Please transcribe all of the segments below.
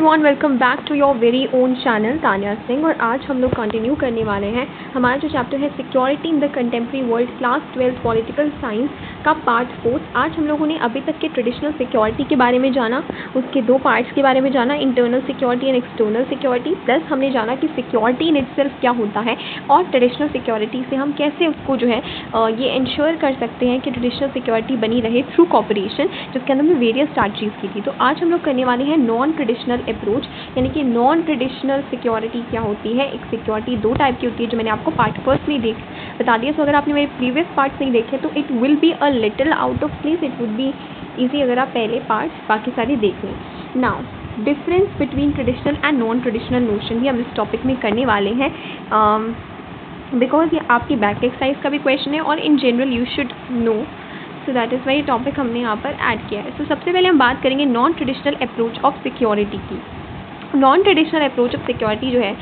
Everyone, welcome back to your very own channel Tania Singh. और आज हम लोग कंटिन्यू करने वाले हैं हमारा जो चैप्टर है security in the contemporary world, class 12 political science का पार्ट 4। आज हम लोगों ने अभी तक के ट्रेडिशनल सिक्योरिटी के बारे में जाना, उसके दो पार्ट्स के बारे में जाना, internal security and external security, plus हमने जाना कि सिक्योरिटी इन इटसेल्फ क्या होता है और ट्रेडिशनल सिक्योरिटी से हम कैसे उसको जो है ये इंश्योर कर सकते हैं कि ट्रेडिशनल सिक्योरिटी बनी रहे थ्रू कॉपरेशन, जिसके अंदर में वेरियस स्ट्रैटेजीज की थी। तो आज हम लोग करने वाले हैं नॉन ट्रेडिशनल अप्रोच, यानी कि नॉन ट्रेडिशनल सिक्योरिटी क्या होती है। एक सिक्योरिटी दो टाइप की होती है जो मैंने आपको पार्ट फर्स्ट में बता दिया। सो अगर आपने मेरे प्रीवियस पार्ट्स नहीं देखे तो it will be a little out of place, it would be easy अगर आप पहले पार्ट्स बाकी सारे देख लें। Now difference between traditional and non traditional notion भी हम इस टॉपिक में करने वाले हैं, बिकॉज ये आपकी बैक एक्सरसाइज का भी क्वेश्चन है और in general you should know. So that is why topic हमने यहाँ पर ऐड किया है। सो सबसे पहले हम बात करेंगे non traditional approach of security की। Non traditional approach of security जो है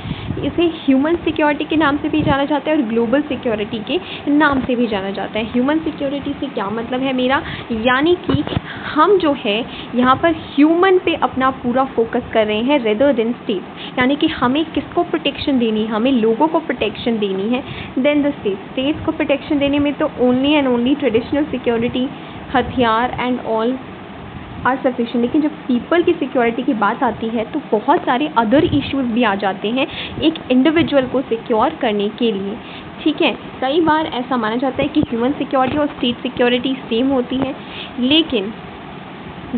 इसे ह्यूमन सिक्योरिटी के नाम से भी जाना जाता है और ग्लोबल सिक्योरिटी के नाम से भी जाना जाता है। ह्यूमन सिक्योरिटी से क्या मतलब है मेरा, यानी कि हम जो है यहाँ पर ह्यूमन पे अपना पूरा फोकस कर रहे हैं रेदर देन स्टेट, यानी कि हमें किसको प्रोटेक्शन देनी है, हमें लोगों को प्रोटेक्शन देनी है देन द स्टेट को प्रोटेक्शन देने में तो only and only traditional security, हथियार एंड ऑल आर सफिशिएंट। लेकिन जब पीपल की सिक्योरिटी की बात आती है तो बहुत सारे अदर इश्यूज भी आ जाते हैं एक इंडिविजुअल को सिक्योर करने के लिए। ठीक है, कई बार ऐसा माना जाता है कि ह्यूमन सिक्योरिटी और स्टेट सिक्योरिटी सेम होती है, लेकिन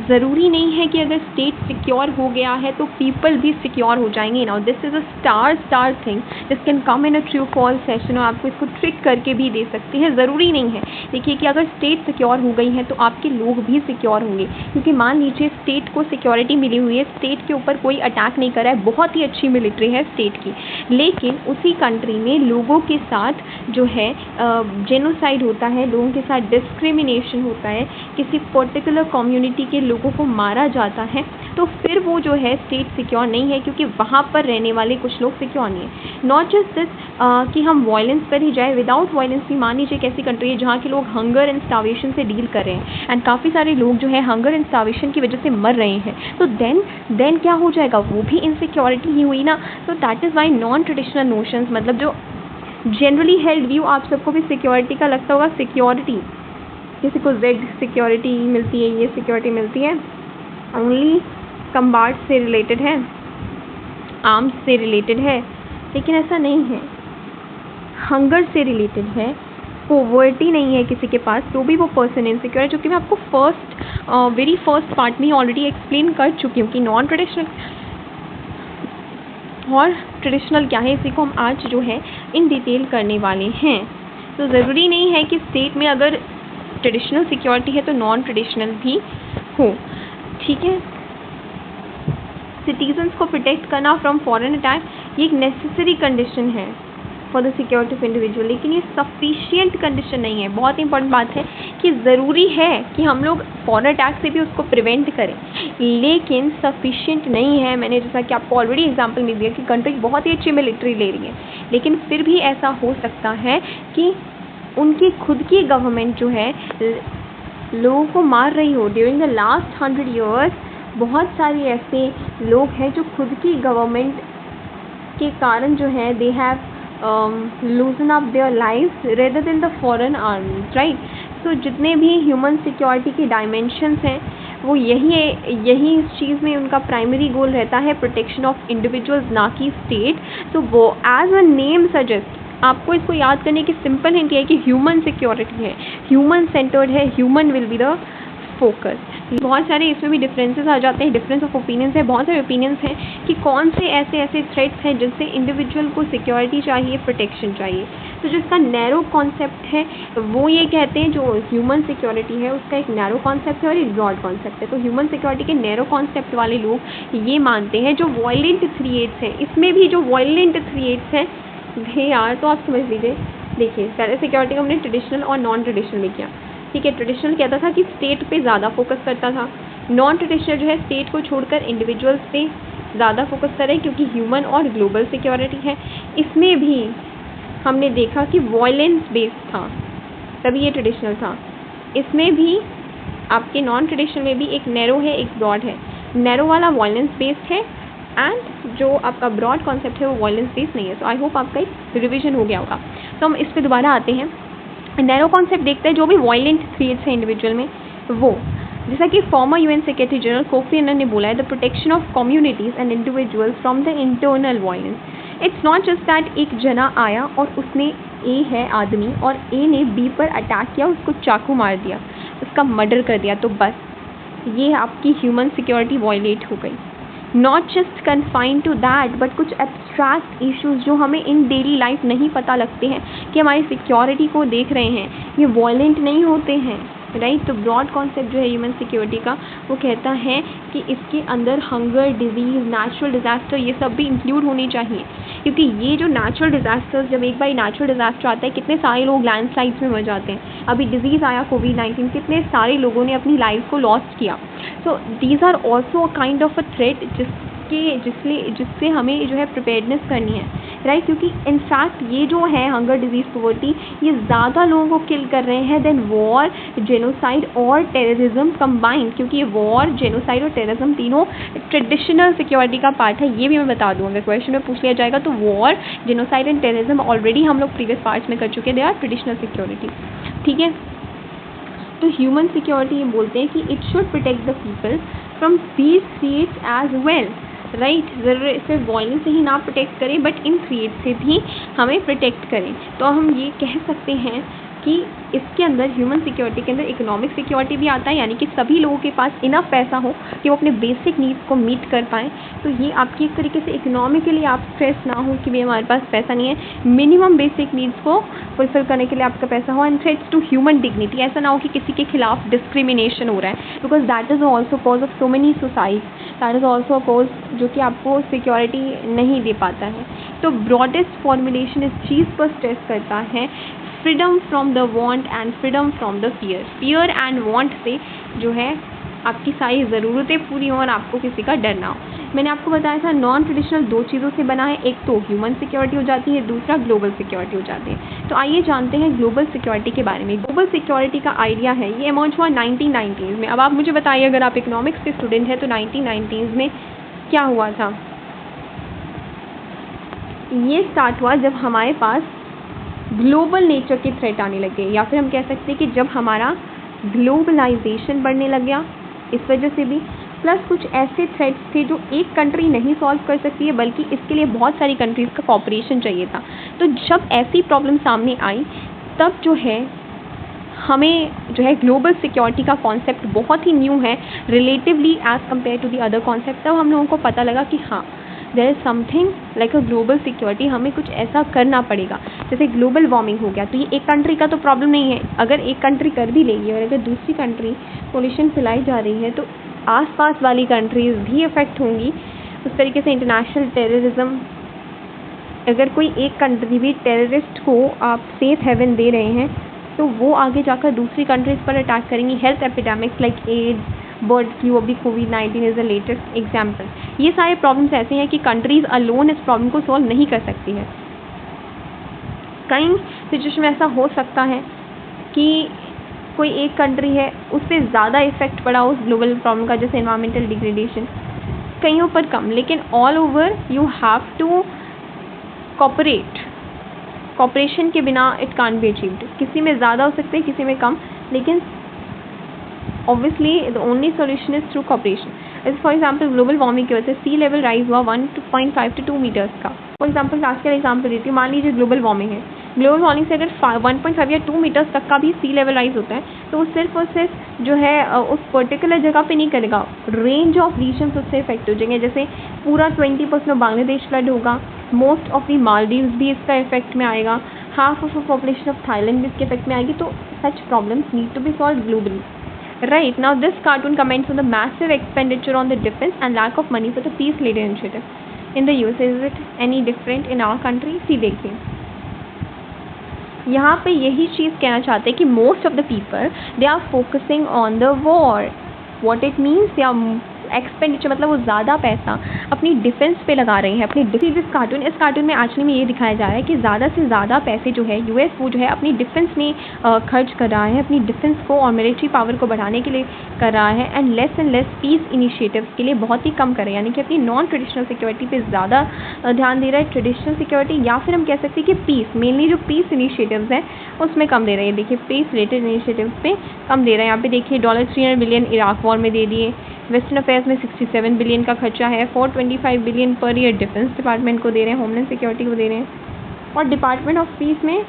ज़रूरी नहीं है कि अगर स्टेट सिक्योर हो गया है तो पीपल भी सिक्योर हो जाएंगे। Now this is a star thing this can come in a true false session, और आपको इसको ट्रिक करके भी दे सकते हैं। ज़रूरी नहीं है, देखिए कि अगर स्टेट सिक्योर हो गई है तो आपके लोग भी सिक्योर होंगे, क्योंकि मान लीजिए स्टेट को सिक्योरिटी मिली हुई है, स्टेट के ऊपर कोई अटैक नहीं कर रहा है, बहुत ही अच्छी मिलिट्री है स्टेट की, लेकिन उसी कंट्री में लोगों के साथ जो है जेनोसाइड होता है, लोगों के साथ डिस्क्रिमिनेशन होता है, किसी पर्टिकुलर कम्युनिटी के लोगों को मारा जाता है, तो फिर वो जो है स्टेट सिक्योर नहीं है, क्योंकि वहाँ पर रहने वाले कुछ लोग सिक्योर नहीं है। नॉट जस्ट दिस कि हम वायलेंस पर ही जाए, विदाउट वायलेंस भी मान लीजिए एक ऐसी कंट्री है जहाँ के लोग हंगर एंड स्टार्वेशन से डील कर रहे हैं एंड काफ़ी सारे लोग जो है हंगर एंड स्टार्वेशन की वजह से मर रहे हैं, तो देन क्या हो जाएगा, वो भी इनसिक्योरिटी ही हुई ना। तो that is why non traditional notions, मतलब जो जनरली हेल्ड व्यू आप सबको भी सिक्योरिटी का लगता होगा, सिक्योरिटी किसी को जेड सिक्योरिटी मिलती है, ये सिक्योरिटी मिलती है, ओनली कम्बार्ट से रिलेटेड है, आर्म्स से रिलेटेड है, लेकिन ऐसा नहीं है। हंगर से रिलेटेड है, पोवर्टी नहीं है किसी के पास तो भी वो पर्सन इनसिक्योर है, जो कि मैं आपको वेरी फर्स्ट पार्ट में ऑलरेडी एक्सप्लेन कर चुकी हूँ कि नॉन ट्रेडिशनल और ट्रेडिशनल क्या है। इसी को हम आज जो है इन डिटेल करने वाले हैं। तो ज़रूरी नहीं है कि स्टेट में अगर ट्रेडिशनल सिक्योरिटी है तो नॉन ट्रेडिशनल भी हो। ठीक है, सिटीजन्स को प्रोटेक्ट करना फ्रॉम फॉरेन अटैक ये एक नेसेसरी कंडीशन है for the security of individual, लेकिन ये सफिशिएंट कंडीशन नहीं है। बहुत इंपॉर्टेंट बात है कि ज़रूरी है कि हम लोग फॉरेन अटैक से भी उसको प्रिवेंट करें, लेकिन सफिशिएंट नहीं है। मैंने जैसा कि आपको ऑलरेडी एग्जांपल में दिया कि कंट्री बहुत ही अच्छी मिलिट्री ले रही है, लेकिन फिर भी ऐसा हो सकता है कि उनकी खुद की गवर्नमेंट जो है लोगों को मार रही हो। ड्यूरिंग द लास्ट 100 ईयर्स बहुत सारे ऐसे लोग हैं जो खुद की गवर्नमेंट के कारण जो है they have loosen up their life rather than the foreign army, right. So जितने भी ह्यूमन सिक्योरिटी के डायमेंशंस हैं वो यही इस चीज़ में उनका प्राइमरी गोल रहता है, प्रोटेक्शन ऑफ इंडिविजुअल्स, ना कि स्टेट। तो वो एज अ नेम सजेस्ट, आपको इसको याद करने की सिंपल हिंट है कि ह्यूमन सिक्योरिटी है, ह्यूमन सेंटर्ड है, human will be the focus. बहुत सारे इसमें भी डिफरेंसेस आ जाते हैं, डिफरेंस ऑफ ओपिनियंस है, बहुत सारे ओपिनियंस हैं कि कौन से ऐसे थ्रेट्स हैं जिनसे इंडिविजुअल को सिक्योरिटी चाहिए, प्रोटेक्शन चाहिए। तो जो इसका नैरो कॉन्सेप्ट है वो ये कहते हैं, जो ह्यूमन सिक्योरिटी है उसका एक नैरो कॉन्सेप्ट है और एक ब्रॉड कॉन्सेप्ट है। तो ह्यूमन सिक्योरिटी के नैरो कॉन्सेप्ट वाले लोग ये मानते हैं जो वायलेंट थ्रेट्स हैं, इसमें भी जो वायलेंट थ्रेट्स हैं वे यार, तो आप समझ लीजिए। देखिए पहले सिक्योरिटी को हमने ट्रेडिशनल और नॉन ट्रेडिशनल में किया। ठीक है, ट्रेडिशनल कहता था कि स्टेट पे ज़्यादा फोकस करता था, नॉन ट्रेडिशनल जो है स्टेट को छोड़कर इंडिविजुअल्स पे ज़्यादा फोकस करे, क्योंकि ह्यूमन और ग्लोबल सिक्योरिटी है। इसमें भी हमने देखा कि वॉयलेंस बेस्ड था, तभी ये ट्रेडिशनल था। इसमें भी आपके नॉन ट्रेडिशनल में भी एक नैरो है, एक ब्रॉड है। नैरो वाला वॉयलेंस बेस्ड है एंड जो आपका ब्रॉड कॉन्सेप्ट है वो वायलेंस बेस्ड नहीं है। सो आई होप आपका एक रिविजन हो गया होगा। तो हम इस पर दोबारा आते हैं। नैरो कॉन्सेप्ट देखते हैं, जो भी वायलेंट थ्रेट्स हैं इंडिविजुअल में, वो जैसा कि farmer UN secretary general Kofi Annan ने बोला है, the protection of communities and individuals from the internal violence. It's not just that एक जना आया और उसने, ए है आदमी, और ए ने बी पर अटैक किया, उसको चाकू मार दिया, उसका मर्डर कर दिया, तो बस ये आपकी ह्यूमन सिक्योरिटी वायलेट हो गई। Not just confined to that, but कुछ एब्स्ट्रैक्ट इश्यूज जो हमें इन डेली लाइफ नहीं पता लगते हैं कि हमारी सिक्योरिटी को देख रहे हैं, ये वायलेंट नहीं होते हैं, राइट। तो ब्रॉड कॉन्सेप्ट जो है ह्यूमन सिक्योरिटी का, वो कहता है कि इसके अंदर हंगर, डिजीज़, नेचुरल डिज़ास्टर, ये सब भी इंक्लूड होने चाहिए, क्योंकि ये जो नेचुरल डिज़ास्टर्स, जब एक बार नेचुरल डिज़ास्टर आता है, कितने सारे लोग लैंडस्लाइड्स में मर जाते हैं। अभी डिजीज़ आया कोविड-19, कितने सारे लोगों ने अपनी लाइफ को लॉस्ट किया। So these are also a kind of a threat जिससे हमें जो है प्रिपेयर्डनेस करनी है, राइट। क्योंकि इनफैक्ट ये जो है हंगर, डिजीज़, पॉवर्टी, ये ज़्यादा लोगों को किल कर रहे हैं देन वॉर, जेनोसाइड और टेररिज्म कंबाइंड, क्योंकि ये वॉर, जेनोसाइड और टेररिज्म तीनों ट्रेडिशनल सिक्योरिटी का पार्ट है। ये भी मैं बता दूँ, अगर क्वेश्चन में पूछ लिया जाएगा तो war, genocide and terrorism already हम लोग प्रीवियस पार्ट्स में कर चुके हैं, दे आर ट्रेडिशनल सिक्योरिटी, ठीक है। तो ह्यूमन सिक्योरिटी ये बोलते हैं कि it should protect the people from these threats as well, right. ज़रूर सिर्फ वायलेंस से ही ना प्रोटेक्ट करें, बट इन थ्रेट से भी हमें प्रोटेक्ट करें। तो हम ये कह सकते हैं कि इसके अंदर, ह्यूमन सिक्योरिटी के अंदर, इकोनॉमिक सिक्योरिटी भी आता है, यानी कि सभी लोगों के पास इनफ पैसा हो कि वो अपने बेसिक नीड्स को मीट कर पाएँ। तो ये आपकी एक तरीके से इकोनॉमिकली आप स्ट्रेस ना हो कि भाई हमारे पास पैसा नहीं है, मिनिमम बेसिक नीड्स को फुलफिल करने के लिए आपका पैसा हो। And threats to human dignity, ऐसा ना हो कि किसी के खिलाफ डिस्क्रिमिनेशन हो रहा है, because that is also cause of so many suicide, that is also a cause जो कि आपको सिक्योरिटी नहीं दे पाता है। तो ब्रॉडेस्ट फॉर्मुलेशन इस चीज़ पर स्ट्रेस करता है, freedom from the want and freedom from the fear. Fear and want say जो है आपकी सारी ज़रूरतें पूरी हों और आपको किसी का डर ना हो। मैंने आपको बताया था नॉन ट्रेडिशनल दो चीज़ों से बना है, एक तो ह्यूमन सिक्योरिटी हो जाती है, दूसरा ग्लोबल सिक्योरिटी हो जाती है। तो आइए जानते हैं ग्लोबल सिक्योरिटी के बारे में। ग्लोबल सिक्योरिटी का आइडिया है, ये इमर्ज हुआ 1990s में। अब आप मुझे बताइए, अगर आप इकोनॉमिक्स के स्टूडेंट हैं तो 1990s में क्या हुआ था? ये स्टार्ट हुआ जब हमारे पास ग्लोबल नेचर के थ्रेट आने लगे, या फिर हम कह सकते हैं कि जब हमारा ग्लोबलाइजेशन बढ़ने लग गया, इस वजह से भी, प्लस कुछ ऐसे थ्रेट्स थे जो एक कंट्री नहीं सॉल्व कर सकती है, बल्कि इसके लिए बहुत सारी कंट्रीज़ का कॉपरेशन चाहिए था। तो जब ऐसी प्रॉब्लम सामने आई, तब जो है हमें जो है ग्लोबल सिक्योरिटी का कॉन्सेप्ट बहुत ही न्यू है relatively as compare to the other concept. तब हम लोगों को पता लगा कि हाँ, there is something like a global security, हमें कुछ ऐसा करना पड़ेगा। जैसे ग्लोबल वार्मिंग हो गया, तो ये एक कंट्री का तो प्रॉब्लम नहीं है, अगर एक कंट्री कर भी लेगी और अगर दूसरी कंट्री पोल्यूशन फैलाई जा रही है, तो आसपास वाली कंट्रीज़ भी अफेक्ट होंगी। उस तरीके से इंटरनेशनल टेररिज्म, अगर कोई एक कंट्री भी टेररिस्ट को आप सेफ हेवन दे रहे हैं, तो वो आगे जाकर दूसरी कंट्रीज़ पर अटैक करेंगी। Health epidemics like AIDS, bird flu, अभी कोविड-19 इज़ द लेटेस्ट एग्जाम्पल। ये सारे प्रॉब्लम्स ऐसे हैं कि कंट्रीज़ अलोन इस प्रॉब्लम को सॉल्व नहीं कर सकती है। कई सिचुएशन में ऐसा हो सकता है कि कोई एक कंट्री है, उस पर ज़्यादा इफेक्ट पड़ा उस ग्लोबल प्रॉब्लम का, जैसे एनवायरमेंटल डिग्रेडेशन, कईयों पर कम, लेकिन all over you have to cooperate. Cooperation के बिना इट कांट बी अचीव्ड। किसी में ज़्यादा हो सकते हैं, किसी में कम, लेकिन obviously the only solution is through cooperation. As for example global warming की वजह से सी लेवल राइज हुआ 1.5 to 2 मीटर्स का। फॉर एग्जाम्पल क्लासिकल एग्जाम्पल देती हूँ, मान लीजिए ग्लोबल वार्मिंग है, ग्लोबल वार्मिंग से अगर 1.5 या 2 मीटर्स तक का भी सी लेवल राइज होता है, तो वो सिर्फ और सिर्फ जो है उस पर्टिकुलर जगह पे नहीं करेगा, रेंज ऑफ रीजन्स उससे इफेक्ट हो जाएंगे। जैसे पूरा 20% ऑफ बांग्लादेश फ्लड होगा, मोस्ट ऑफ दी मालदीव्स भी इसका इफेक्ट में आएगा, half of the population of Thailand भी इसके इफेक्ट में आएगी। तो such problems need to be solve globally. Right, now this cartoon comments on the massive expenditure on the defense and lack of money for the peace leader initiative in the US. Is it any different in our country? See देखिए, यहाँ पे यही चीज़ कहना चाहते हैं कि most of the people they are focusing on the war. What it means, they are expenditure मतलब वो ज़्यादा पैसा अपनी डिफेंस पे लगा रहे हैं अपनी इस कार्टून में एक्चुअली में ये दिखाया जा रहा है कि ज़्यादा से ज़्यादा पैसे जो है यूएस वो जो है अपनी डिफेंस में खर्च कर रहा है, अपनी डिफेंस को और मिलिट्री पावर को बढ़ाने के लिए कर रहा है, एंड लेस पीस इनिशिएटिव्स के लिए बहुत ही कम कर रहा है, यानी कि अपनी नॉन ट्रेडिशनल सिक्योरिटी पे ज़्यादा ध्यान दे रहा है। ट्रेडिशनल सिक्योरिटी या फिर हम कह सकते हैं कि पीस, मेनली जो पीस इनिशिएटिव्स हैं उसमें कम दे रहा है। देखिए पीस रिलेटेड इनिशिएटिव्स पे कम दे रहा है। यहाँ पे देखिए $300 बिलियन इराक वॉर में दे दिए, वेस्टर्न अफेयर्स में 67 बिलियन का खर्चा है, 425 billion per year defence department को दे रहे हैं, होमलैंड सिक्योरिटी को दे रहे हैं, और डिपार्टमेंट ऑफ पीस में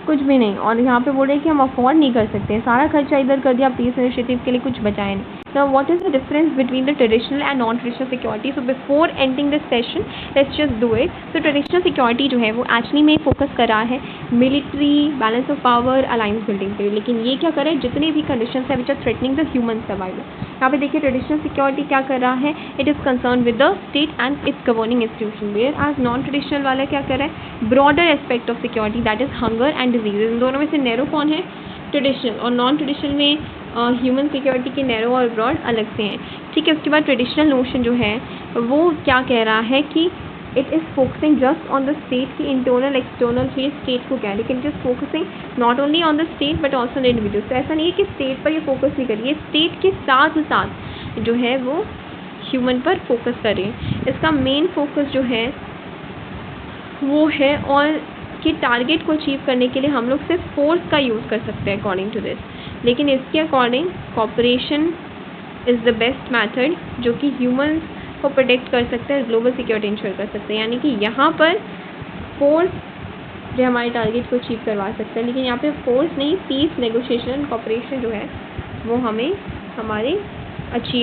कुछ भी नहीं। और यहाँ पे बोल रहे हैं कि हम अफोर्ड नहीं कर सकते, सारा खर्चा इधर कर दिया, पीस इनिशिएटिव के लिए कुछ बचाया नहीं। Now what is the difference between the traditional and non-traditional security? So before ending this session, let's just do it. So traditional security जो है वो एक्चुअली में फोकस कर रहा है military, balance of power, alliance building पे, लेकिन ये क्या कर रहा है, जितने भी कंडीशंस है which are threatening the human survival. यहाँ पे देखिए ट्रेडिशनल सिक्योरिटी क्या कर रहा है, it is concern with the state and its governing institution, where as non traditional वाला क्या कर रहा है, broader aspect of security that is hunger and diseases. इन दोनों में से नैरो कौन है, ट्रेडिशनल, और नॉन ट्रेडिशनल में ह्यूमन सिक्योरिटी के नैरो और ब्रॉड अलग से हैं। ठीक है, उसके बाद ट्रेडिशनल नोशन जो है वो क्या कह रहा है कि it is focusing just on the state की इंटरनल एक्सटर्नल फेस, स्टेट को क्या है, लेकिन it is focusing not only on the state but also on the individual. तो ऐसा नहीं है कि स्टेट पर ये फोकस नहीं करिए, स्टेट के साथ साथ जो है वो ह्यूमन पर फोकस करें। इसका मेन फोकस जो है वो है, और कि टारगेट को अचीव करने के लिए हम लोग सिर्फ फोर्स का यूज़ कर सकते हैं अकॉर्डिंग टू दिस, लेकिन इसके according cooperation is the best method जो कि ह्यूमंस को प्रोटेक्ट कर सकते हैं, ग्लोबल सिक्योरिटी इंश्योर कर सकते हैं। यानी कि यहाँ पर फोर्स जो हमारे टारगेट को अचीव करवा सकता है, लेकिन यहाँ पे फोर्स नहीं, पीस, नेगोशिएशन, कॉपरेशन जो है वो हमें हमारे अच्छी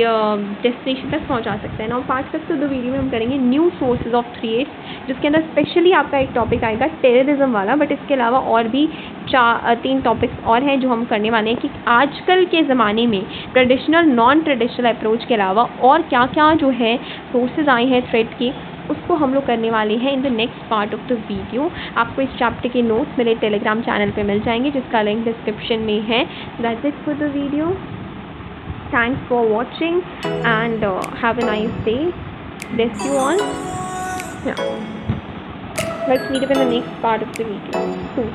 डेस्टिनेशन तक पहुंचा सकता है ना। पार्ट 6 तो 2 वीडियो में हम करेंगे न्यू सोर्सेज ऑफ थ्रेट्स, जिसके अंदर स्पेशली आपका एक टॉपिक आएगा टेररिज्म वाला, बट इसके अलावा और भी 3 टॉपिक्स और हैं जो हम करने वाले हैं कि आजकल के ज़माने में ट्रेडिशनल नॉन ट्रेडिशनल अप्रोच के अलावा और क्या क्या जो है सोर्सेज आए हैं थ्रेट की, उसको हम लोग करने वाले हैं in the next part of the video. आपको इस चैप्टर के नोट्स मेरे टेलीग्राम चैनल पे मिल जाएंगे, जिसका लिंक डिस्क्रिप्शन में है। That's it for the video. Thanks for watching and have a nice day. Bless you all. Yeah. Let's meet up in the next part of the video soon.